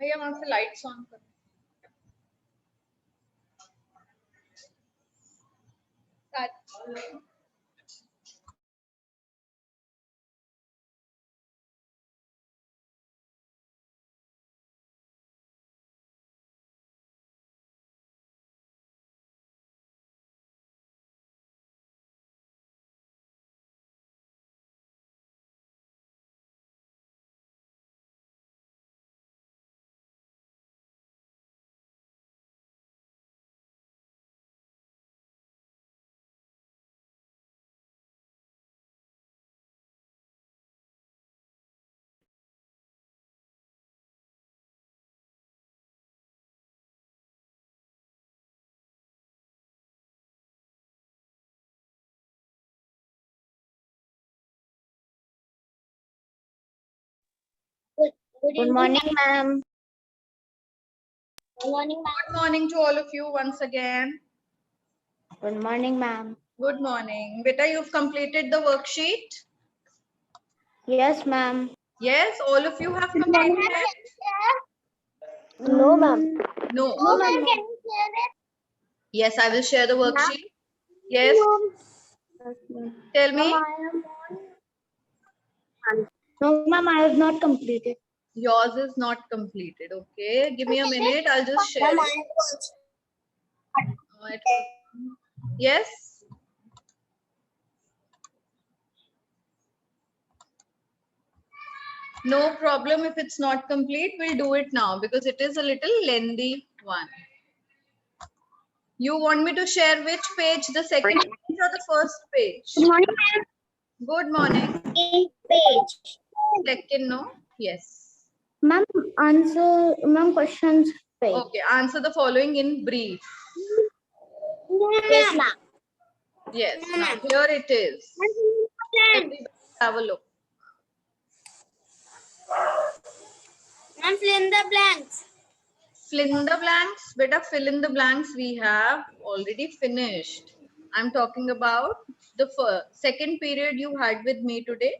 भैया वहां से लाइट्स ऑन करो. Good morning, ma'am. Good morning to all of you once again. Good morning, ma'am. Good morning. Beta, you've completed the worksheet? Yes, ma'am. Yes, all of you have completed? No, ma'am. No. No, Okay. ma'am. Yes, I will share the worksheet. Yes. Tell me. No, ma'am, I have not completed. Yours is not completed. Okay. Give me a minute. I'll just share it. Yes. No problem if it's not complete. We'll do it now because it is a little lengthy one. You want me to share which page? The second page or the first page? Good morning, ma'am. Good morning. Page. Second, no? Yes. Ma'am, answer, ma'am, questions page. Okay, answer the following in brief. Yes, ma'am. Yes, now here it is. Everybody have a look. Ma'am, fill in the blanks. Fill in the blanks. Beta, fill in the blanks we have already finished. I'm talking about the second period you had with me today.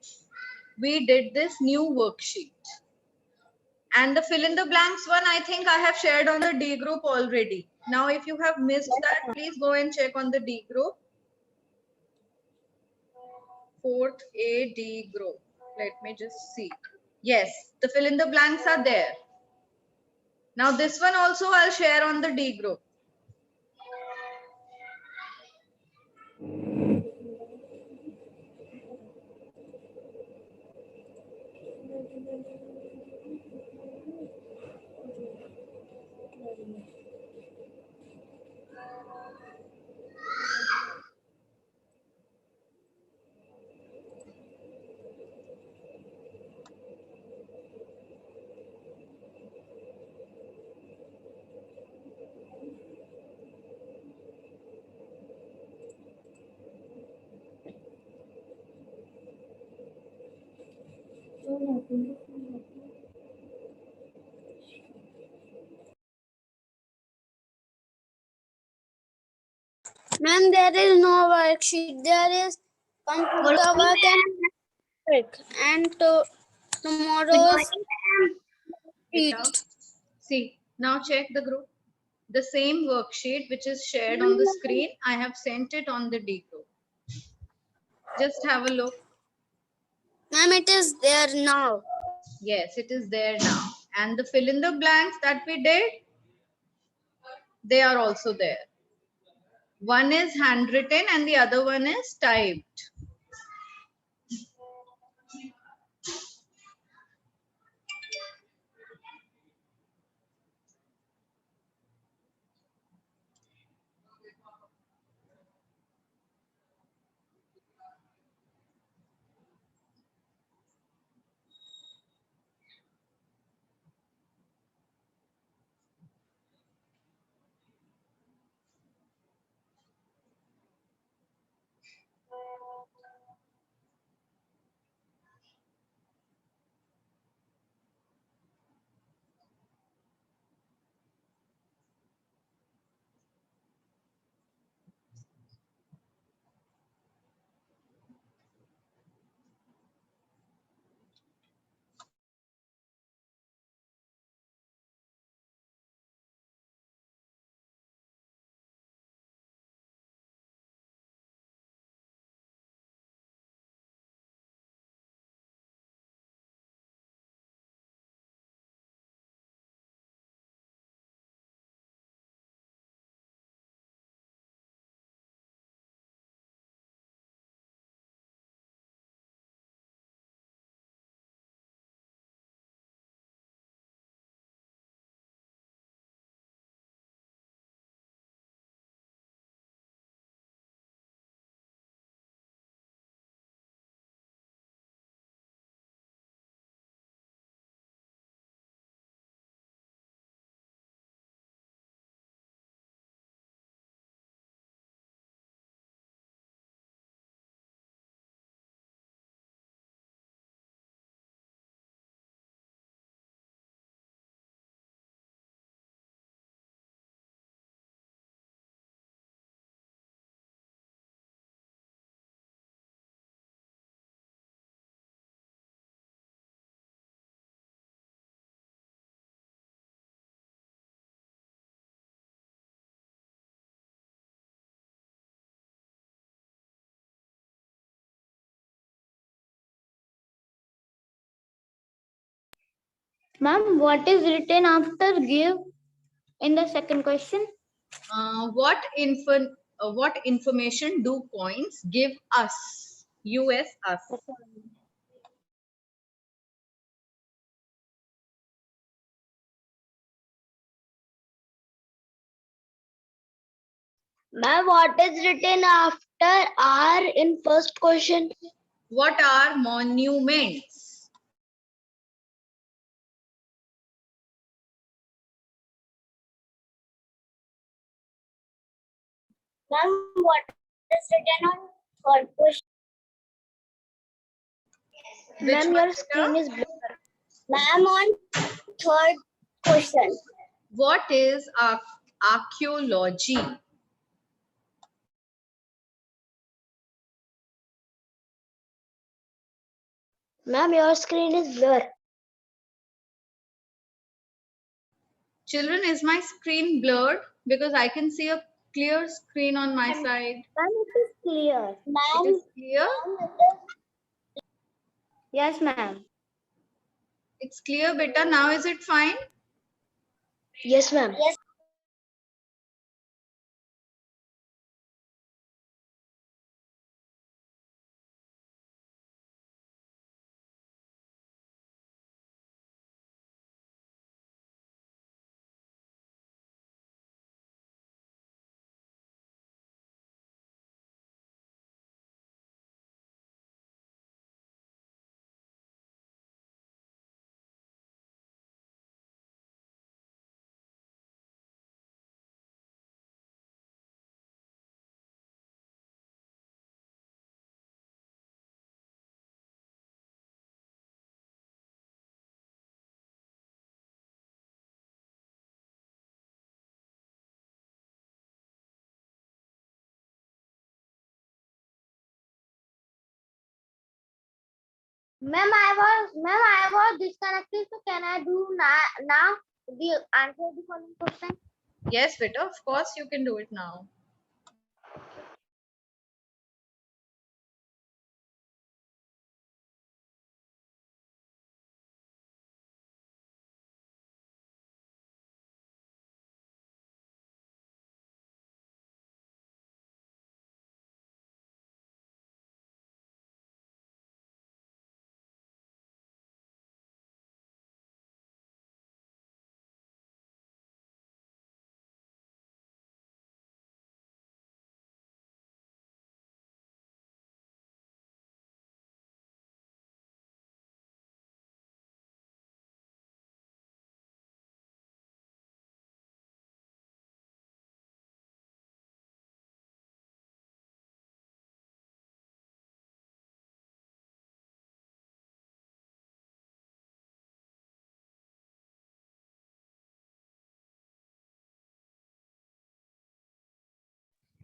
We did this new worksheet. And the fill in the blanks one, I think I have shared on the D group already. Now, if you have missed that, please go and check on the D group. 4th A D group. Let me just see. Yes, the fill in the blanks are there. Now, this one also I'll share on the D group. Ma'am, there is no worksheet. There is computer work and tomorrow's sheet. See, now check the group. The same worksheet which is shared on the screen, I have sent it on the D group. Just have a look. Ma'am, it is there now. Yes, it is there now. And the fill in the blanks that we did, they are also there. One is handwritten and the other one is typed. Ma'am, what is written after give in the second question? What information do coins give us? us. Ma'am, what is written after R in first question? What are monuments? Ma'am, what is written on third question? Which Ma'am, one, your beta? screen is blurred. Ma'am, on third question. What is archaeology? Ma'am, your screen is blurred. Children, is my screen blurred? Because I can see a clear screen on my side. Ma'am, it is clear. It Ma'am, is clear? Yes, ma'am. It's clear, beta. Now is it fine? yes, ma'am. Yes. Ma'am, I was disconnected. So can I do now the answer the following question? Yes, beta. Of course, you can do it now.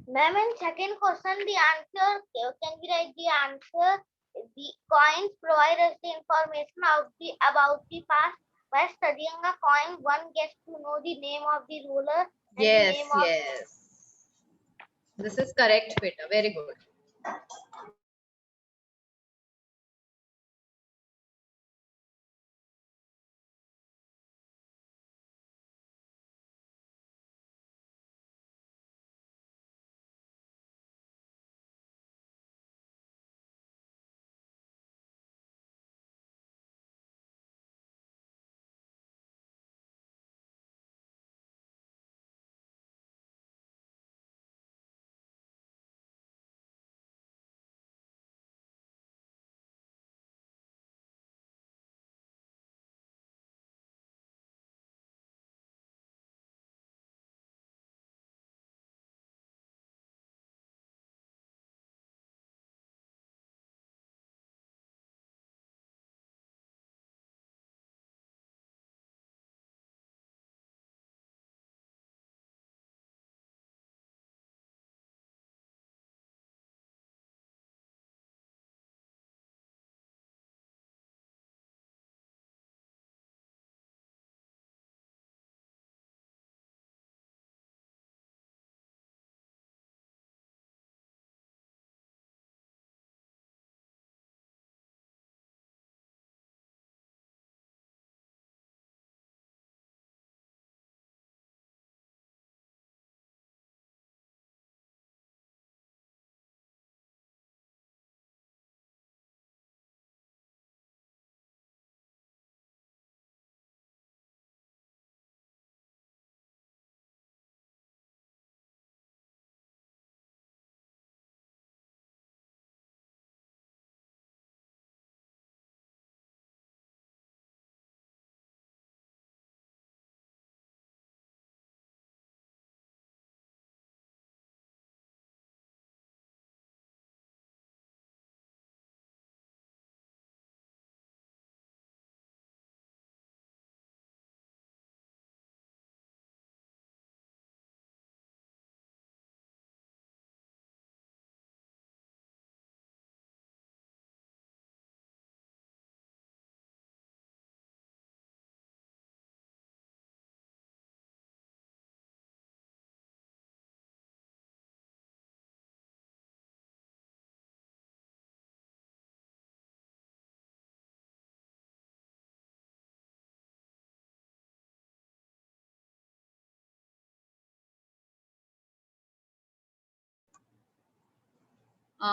Ma'am, in second question, the answer, can we write the answer? The coins provide us the information about the past. By studying a coin, one gets to know the name of the ruler and the Yes, name of yes. This is correct, beta. Very good.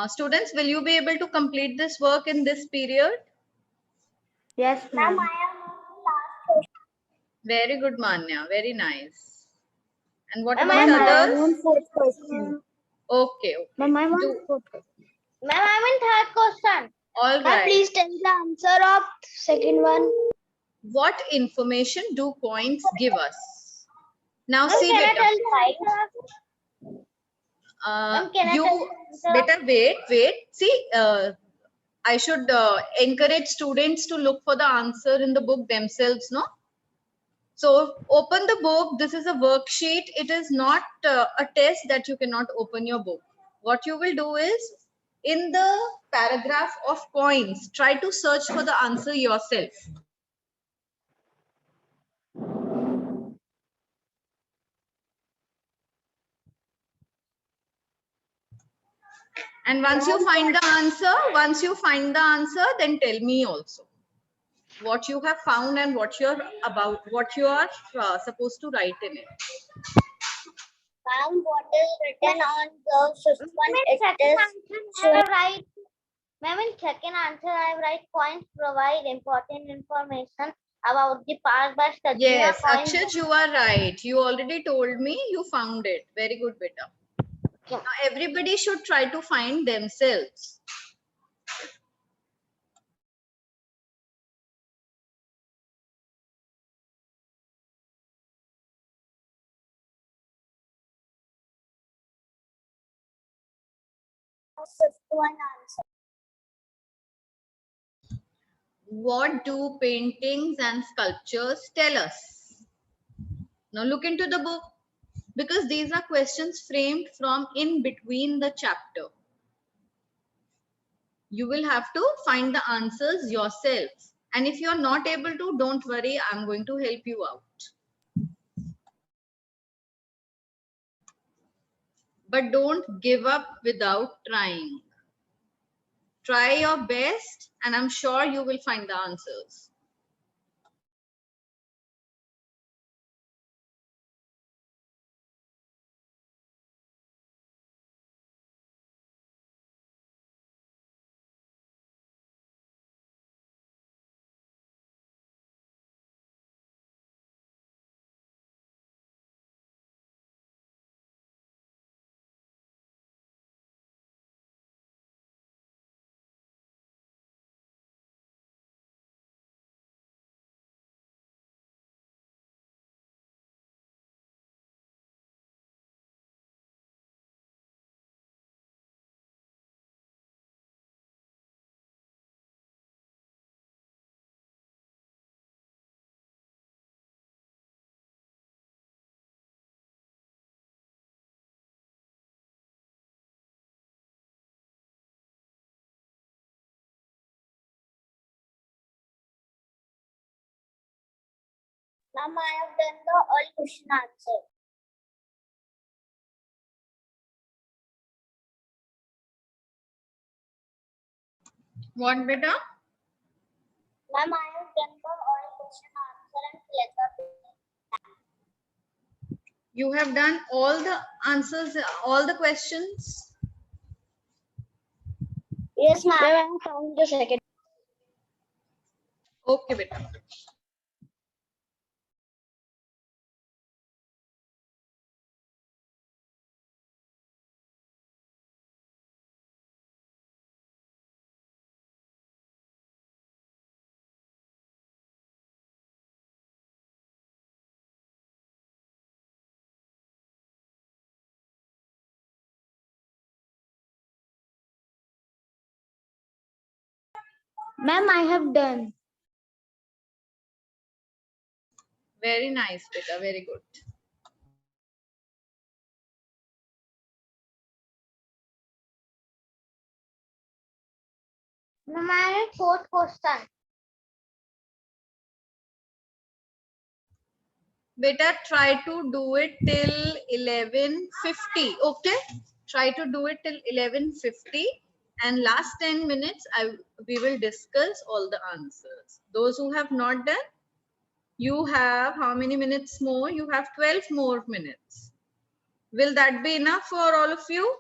Students, will you be able to complete this work in this period? Yes, Ma'am, ma'am. I am on the last question. Very good, Manya. Very nice. And what Ma'am, about Ma'am, I am others? on fourth question. Okay, okay. Ma'am, I am on Do fourth question. Ma'am, I'm in third question. all Ma'am, right. please tell the answer of second one. What information do coins give us? Now Ma'am, see, can I beta. tell the answer? Ma'am, can I tell You the answer? better wait. See, I should encourage students to look for the answer in the book themselves, no? So open the book. This is a worksheet. It is not a test that you cannot open your book. What you will do is, in the paragraph of coins, try to search for the answer yourself. And once you find the answer, then tell me also what you have found and what you are supposed to write in it. Ma'am, what is written on the fifth one? Ma'am, in second answer, I write coins provide important information about the past by studying Yes, a coin. Akshit, you are right. You already told me you found it. Very good, beta. Yeah. Now everybody should try to find themselves. Fifth one answer. What do paintings and sculptures tell us? Now look into the book, because these are questions framed from in between the chapter. You will have to find the answers yourself. And if you're not able to, don't worry, I'm going to help you out. But don't give up without trying. Try your best, and I'm sure you will find the answers. Ma'am, I have done the all question answer. What, beta? Ma'am, I have done the all question answer and select the. You have done all the answers, all the questions? Yes, ma'am. I found the second. Okay, beta. Ma'am, I have done. Very nice, beta. Very good. Ma'am, I have fourth question. Beta, try to do it till 11:50. Okay? Try to do it till 11:50. And last 10 minutes, we will discuss all the answers. Those who have not done, you have how many minutes more? You have 12 more minutes. Will that be enough for all of you?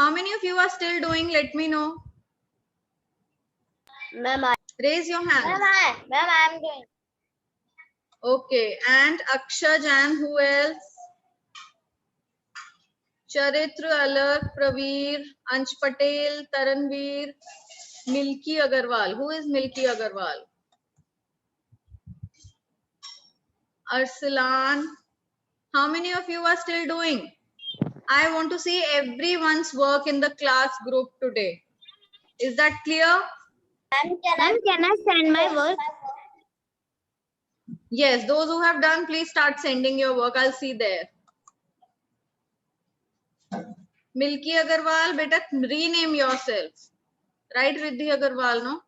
How many of you are still doing? Let me know. Ma'am, Raise your hand. I am doing. Okay, and Akshaj and who else? Charitra, Alak, Praveer, Ansh Patel, Taranveer, Milky Agarwal. Who is Milky Agarwal? Arsalan. How many of you are still doing? I want to see everyone's work in the class group today. Is that clear? Ma'am, Ma'am, can I send my work? Yes, those who have done, please start sending your work. I'll see there. Milky Agarwal, beta, rename yourself. Right, Riddhi Agarwal, no?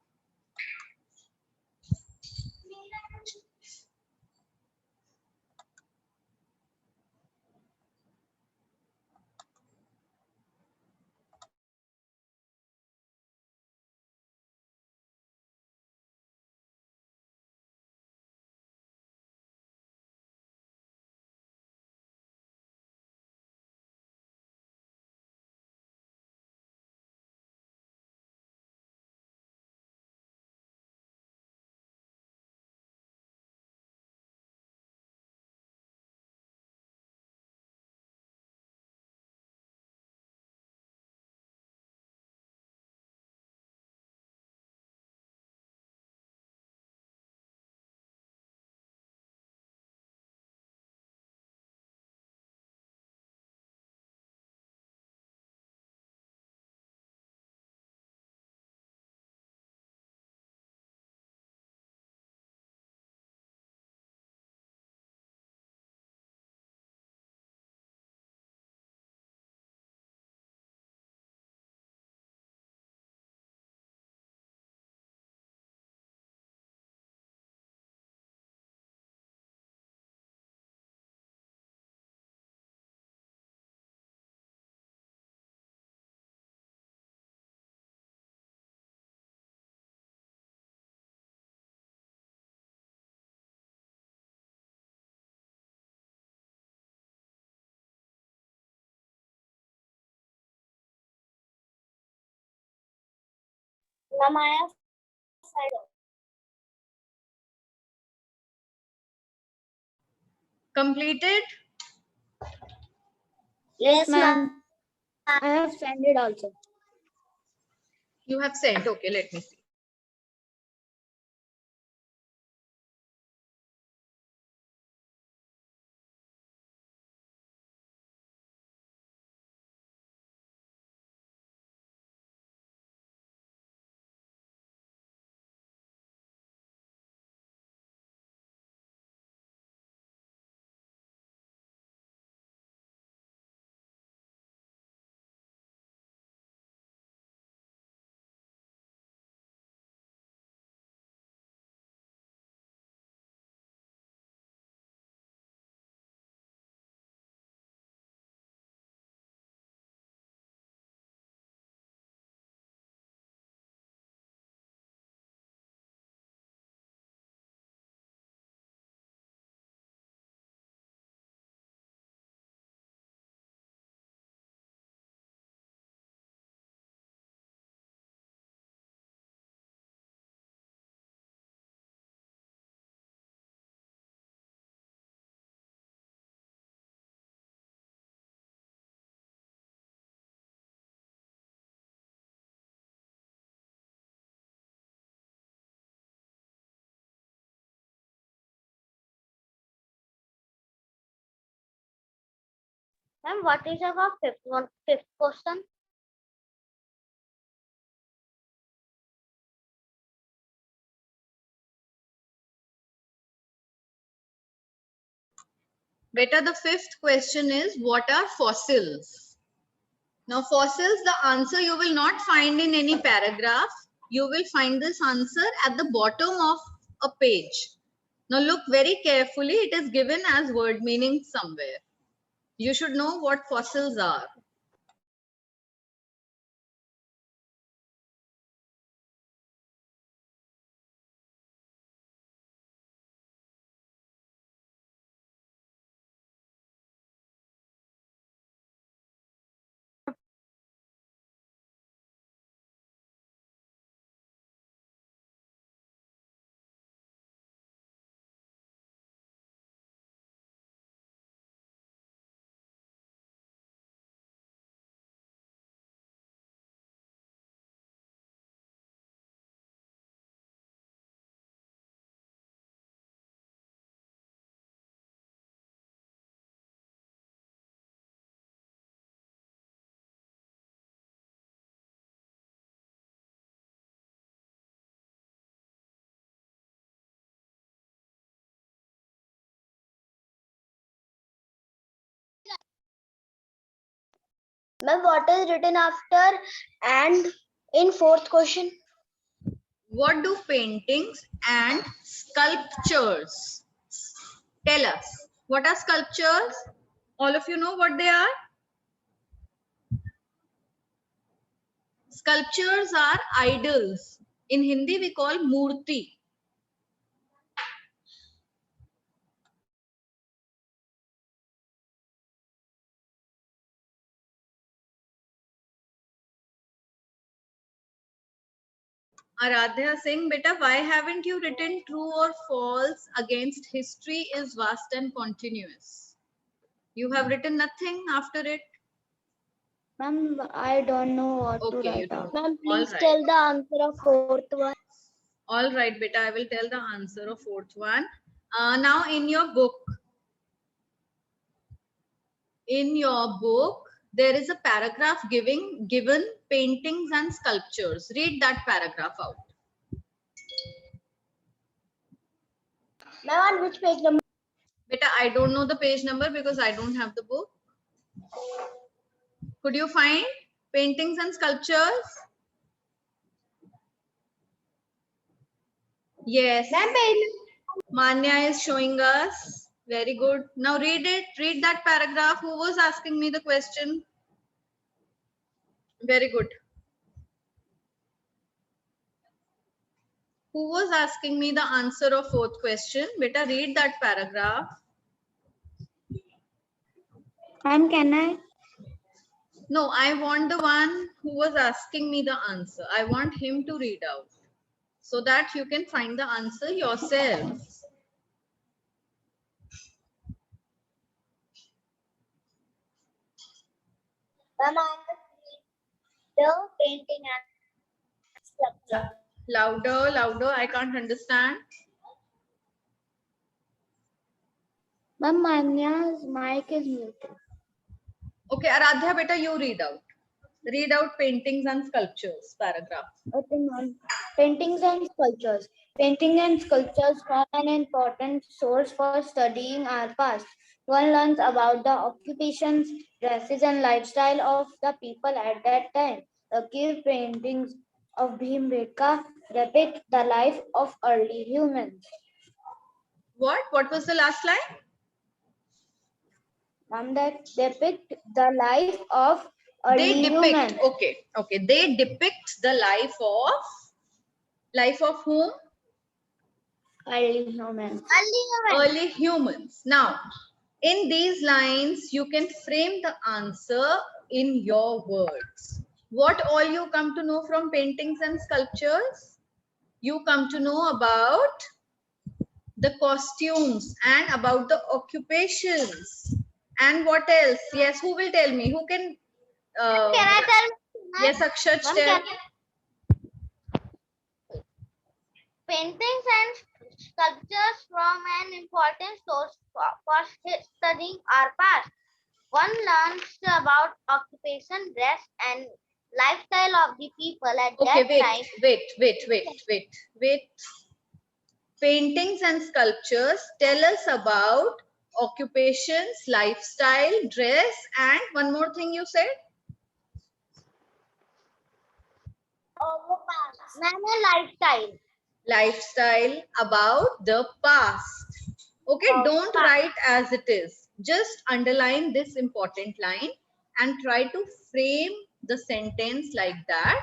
Ma'am, I have sent. Completed? Yes, ma'am. I have sent it also. You have sent. Okay, let me see. Ma'am, what is our fifth question? Beta, the fifth question is, what are fossils? Now, fossils, the answer you will not find in any paragraph. You will find this answer at the bottom of a page. Now, look very carefully. It is given as word meaning somewhere. You should know what fossils are. Ma'am, what is written after and in fourth question? What do paintings and sculptures tell us? What are sculptures? All of you know what they are? Sculptures are idols. In Hindi, we call murti. Aradhya Singh, beta, why haven't you written true or false against history is vast and continuous? You have written nothing after it. Ma'am, I don't know what to Okay, you write don't. out. Ma'am, All please right. tell the answer of fourth one. All right, beta, I will tell the answer of fourth one. Now in your book, there is a paragraph given paintings and sculptures. Read that paragraph out. Ma'am, on which page number? Beta, I don't know the page number because I don't have the book. Could you find paintings and sculptures? Yes. Ma'am, page. Manya is showing us. Very good. Now read it. Read that paragraph. Who was asking me the question? Very good. Who was asking me the answer of fourth question? Beta, read that paragraph. Ma'am, can I? No, I want the one who was asking me the answer. I want him to read out so that you can find the answer yourself. Ma'am, the painting and sculpture. Louder, louder. I can't understand. Ma'am, Manya's mic is muted. Okay, Aradhya, beta, you read out. Read out paintings and sculptures paragraph. Okay, ma'am. Paintings and sculptures. Painting and sculptures form an important source for studying our past. One learns about the occupations, dresses, and lifestyle of the people at that time. The cave paintings of Bhimbetka depict the life of early humans. What? What was the last line? That depict the life of They early depict. humans. Okay, okay. They depict the life of whom? Early humans. Early humans. Now, in these lines, you can frame the answer in your words. What all you come to know from paintings and sculptures? You come to know about the costumes and about the occupations. And what else? Yes, who will tell me? Who can? Can I tell? Yes, Akshar, Ma'am, tell. Paintings and sculptures form an important source for studying our past. One learns about occupation, dress, and lifestyle of the people at Okay, that time. wait. Paintings and sculptures tell us about occupations, lifestyle, dress, and one more thing you said? Lifestyle. Lifestyle about the past. Okay, don't write as it is. Just underline this important line and try to frame the sentence like that.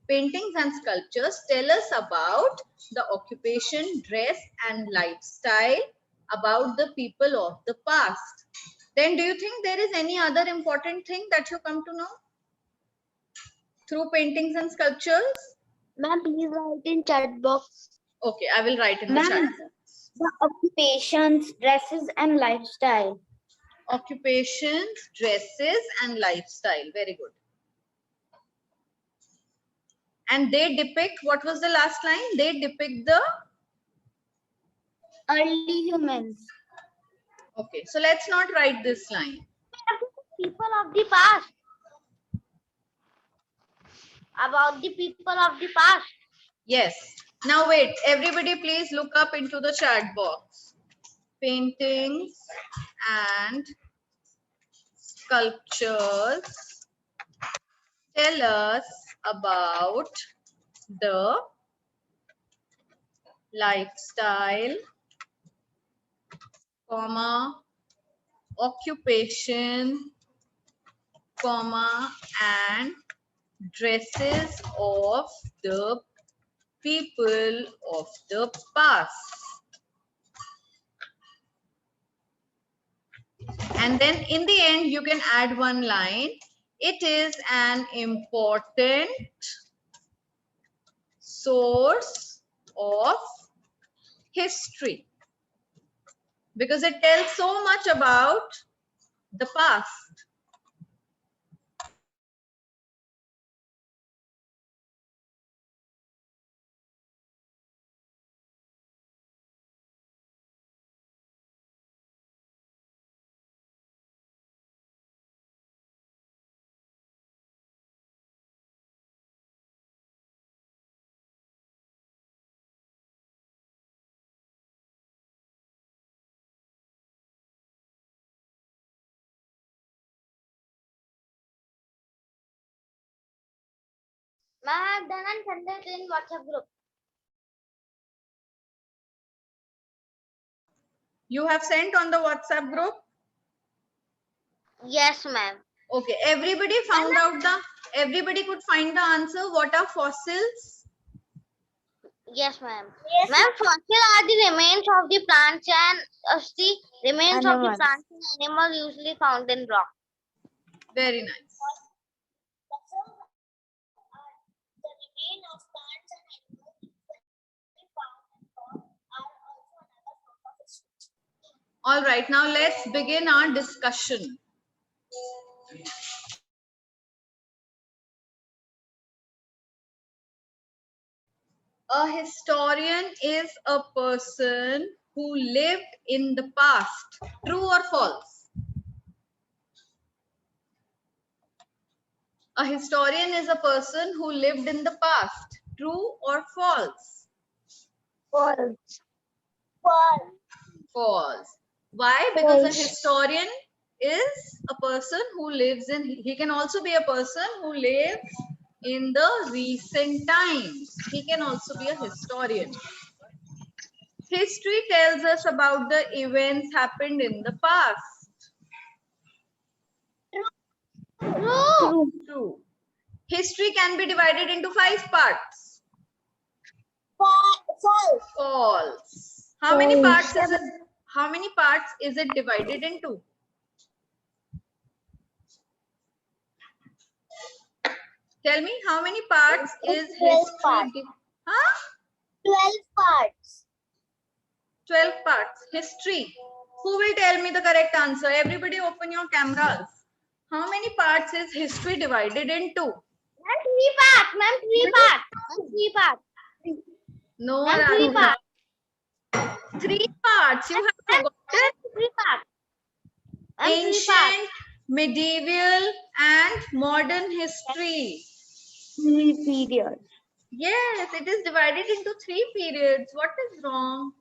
Paintings and sculptures tell us about the occupation, dress, and lifestyle about the people of the past. Then do you think there is any other important thing that you come to know through paintings and sculptures? Ma'am, please write in chat box. Okay, I will write in the Ma'am, chat. the occupations, dresses, and lifestyle. Occupations, dresses, and lifestyle. Very good. And they depict, what was the last line? They depict the... Early humans. Okay, so let's not write this line. People of the past. About the people of the past. Yes. Now wait, everybody please look up into the chat box. Paintings and sculptures tell us about the lifestyle, comma, occupation, comma, and dresses of the people of the past. And then in the end, you can add one line. It is an important source of history because it tells so much about the past. Ma'am, I have done and sent it in WhatsApp group. You have sent on the WhatsApp group? Yes, ma'am. Okay, everybody found out everybody could find the answer. What are fossils? Yes, ma'am. Yes, ma'am, fossil are the remains of the plants and the remains of the plants and animals usually found in rock. Very nice. The remains of plants and animals usually found in rock are also another form of history. All right, now let's begin our discussion. A historian is a person who lived in the past. True or false? A historian is a person who lived in the past. True or false? False. False. Why? Because a historian is a person who lives in, he can also be a person who lives in the recent times. He can also be a historian. History tells us about the events happened in the past. True. True. History can be divided into 5 parts. False. False. How many parts is it? How many parts is it divided into? Tell me, how many parts is 12 history? parts. Huh? 12 parts. 12 parts. History. Who will tell me the correct answer? Everybody open your cameras. How many parts is history divided into? Ma'am, 3 parts. Ma'am, 3 parts. Ma'am, 3 parts. No, Ma'am, 3 Radhika. parts. 3 parts. You have Ma'am, forgotten? 3 parts. Ma'am, 3 parts. Ancient, medieval, and modern history. 3 periods. Yes, it is divided into 3 periods. What is wrong?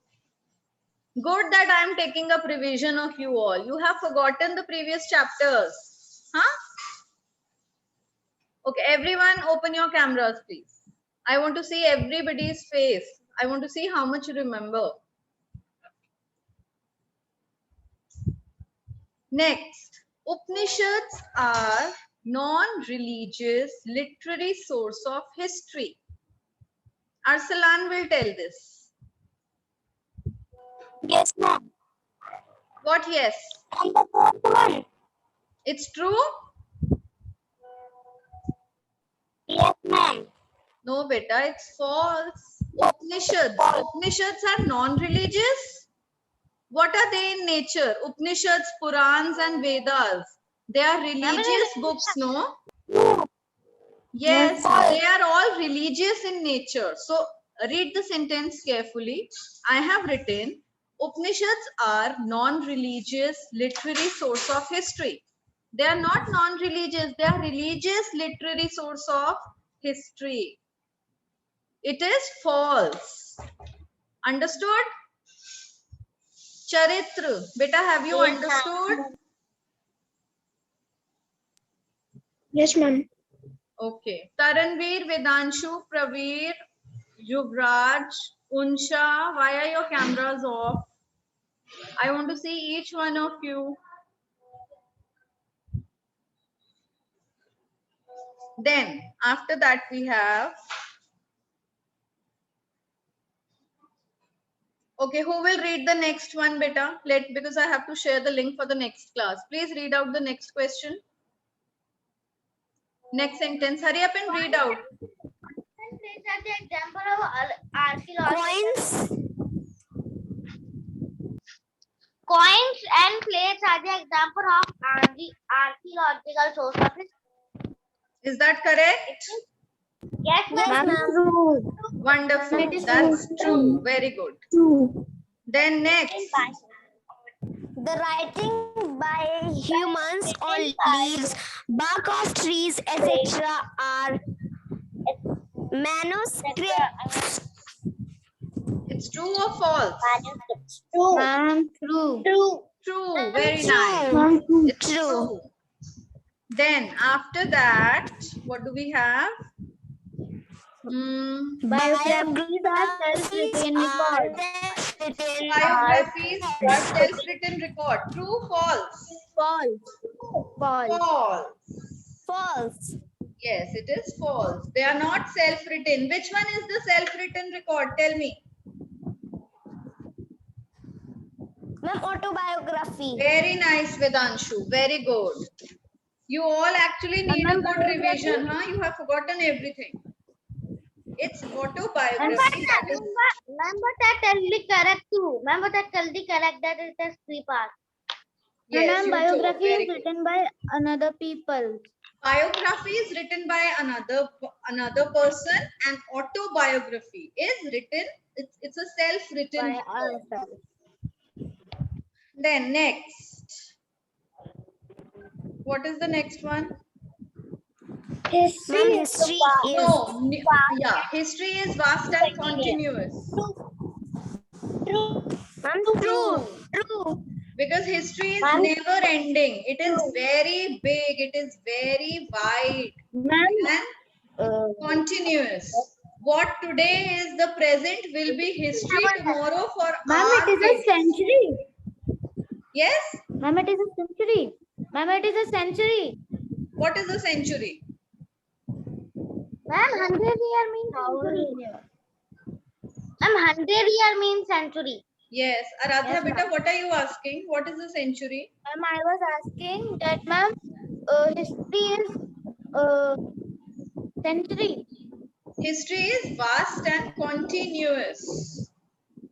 Good that I am taking up revision of you all. You have forgotten the previous chapters. Huh? Okay, everyone open your cameras, please. I want to see everybody's face. I want to see how much you remember. Next, Upanishads are non-religious literary source of history. Arsalan will tell this. Yes, ma'am. What yes? And the fourth one. It's true? Yes, ma'am. No, beta, it's false. Upanishads. Upanishads are non-religious. What are they in nature? Upanishads, Purans, and Vedas. They are religious books, no? Yes, they are all religious in nature. So read the sentence carefully. I have written, Upanishads are non-religious literary source of history. They are not non-religious. They are religious literary source of history. It is false. Understood? Charitra, beta, have you understood? Yes, ma'am. Okay. Taranveer, Vedanshu, Praveer, Yuvraj, Unsha, why are your cameras off? I want to see each one of you. Then, after that, we have. Okay, who will read the next one, beta? Because I have to share the link for the next class. Please read out the next question. Next sentence. Hurry up and read out. And place are the example of archaeological. Coins and plates are the example of the archaeological source of history. Is that correct? Yes, ma'am. True. Wonderful. It is That's true. true. Very good. True. Then next. The writing by humans on leaves, bark of trees, etc. are manuscripts. It's true or false? True. Ma'am, true. True. True. Very nice. Ma'am, true. It's true. Then after that, what do we have? Biographies are self-written records. Biographies are self-written record. True, false? False. False. False. False. Yes, it is false. They are not self-written. Which one is the self-written record? Tell me. Ma'am, autobiography. Very nice, Vedanshu. Very good. You all actually need a good revision, huh? You have forgotten everything. It's autobiography. That is Remember that tell the correct too. Remember that tell the correct that it has 3 parts. yes, Ma'am, you told. biography Very is good. written by another people. Biography is written by another person, and autobiography is written. It's a self-written By record. ourselves. Then next, what is the next one? Ma'am, history is No, yeah, history is vast and continuous. Ma'am, true. True. Because history is never ending. It is very big. It is very wide Ma'am, and continuous. What today is the present will be history tomorrow for ma'am, our it is a kids. century. Yes? Ma'am, it is a century. Ma'am, it is a century. What is a century? Ma'am, 100-year means century. Ma'am, 100-year means century. Yes. Aradhya, Yes, beta, ma'am. what are you asking? What is a century? Ma'am, I was asking that, ma'am, history is century. History is vast and continuous.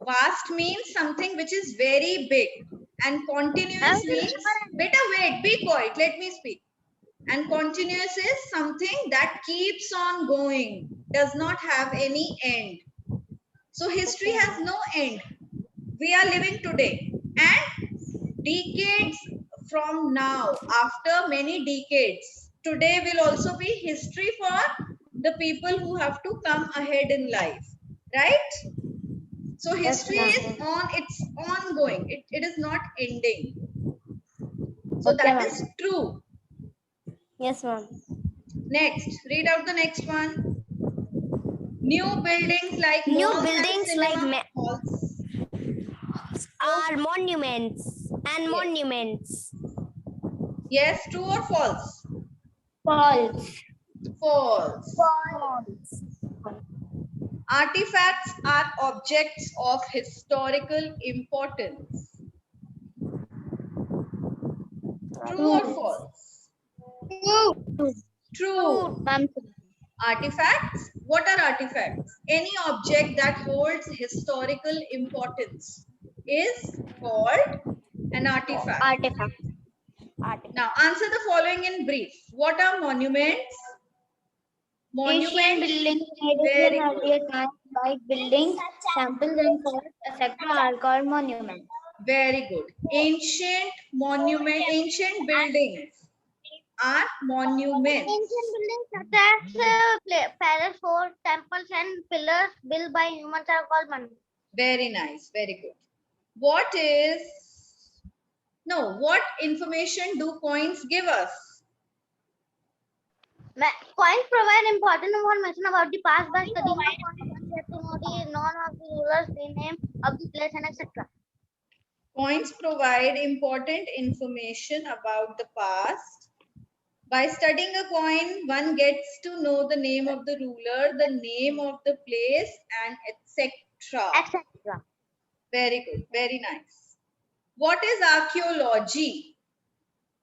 Vast means something which is very big, and continuous means, beta, wait, be quiet, let me speak. And continuous is something that keeps on going, does not have any end. So history has no end. We are living today, and decades from now, after many decades, today will also be history for the people who have to come ahead in life, right? So history is it's ongoing. It is not ending. So Okay, that ma'am. is true. Yes, ma'am. Next, read out the next one. New buildings like New malls and buildings cinema like halls. are monuments and monuments. Yes, true or false? False. False. Artifacts are objects of historical importance. True or false? True. Ma'am, Artifacts? What are artifacts? Any object that holds historical importance is called an artifact. artifact. Now, answer the following in brief. What are monuments? Ancient buildings made Very in good. earlier times, like buildings, temples, and forts, etc., are called monuments. Very good. Ancient buildings are monuments. Ancient buildings such as palace, forts, temples, and pillars built by humans are called monuments. Very nice. Very good. What information do coins give us? Coins provide important information about the past by studying the coins. One gets to know the name of the rulers, the name of the place, and etc. Coins provide important information about the past. By studying a coin, one gets to know the name of the ruler, the name of the place, and etc. etc. Very good, very nice. What is archaeology?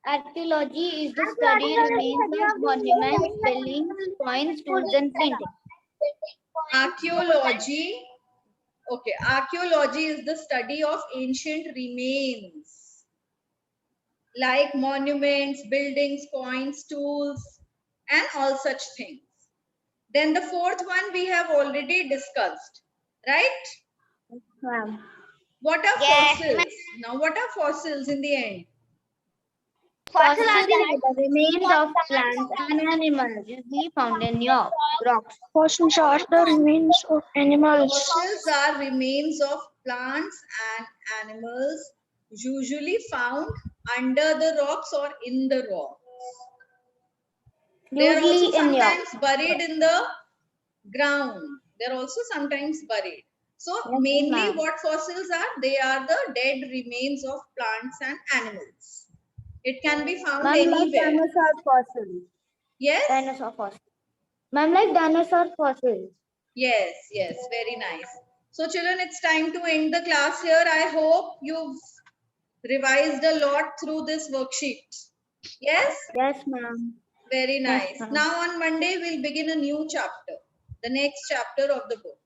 Archaeology is the study remains of monuments, buildings, coins, tools, and paintings. Archaeology. Okay, archaeology is the study of ancient remains like monuments, buildings, coins, tools, and all such things. Then the fourth one we have already discussed, right? Ma'am. What are Yes, fossils? Now, what are fossils in the end? Fossils are Fossils are the remains of plants and animals usually found in rocks. Fossils are the remains of animals. Fossils are remains of plants and animals usually found under the rocks or in the rocks. They are also Usually in sometimes buried in the ground. They are also sometimes buried. So Yes, mainly ma'am. what fossils are? They are the dead remains of plants and animals. It can be found Ma'am, like anywhere. dinosaur fossils. Yes? Dinosaur fossils. Ma'am, like dinosaur fossils. Yes, yes, very nice. So children, it's time to end the class here. I hope you've revised a lot through this worksheet. Yes? Yes, ma'am. Very Yes, nice. ma'am. Now on Monday, we'll begin a new chapter, the next chapter of the book.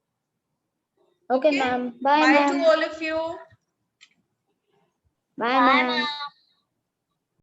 Okay, Okay? ma'am. Bye, Bye ma'am. to all of you. Bye, ma'am.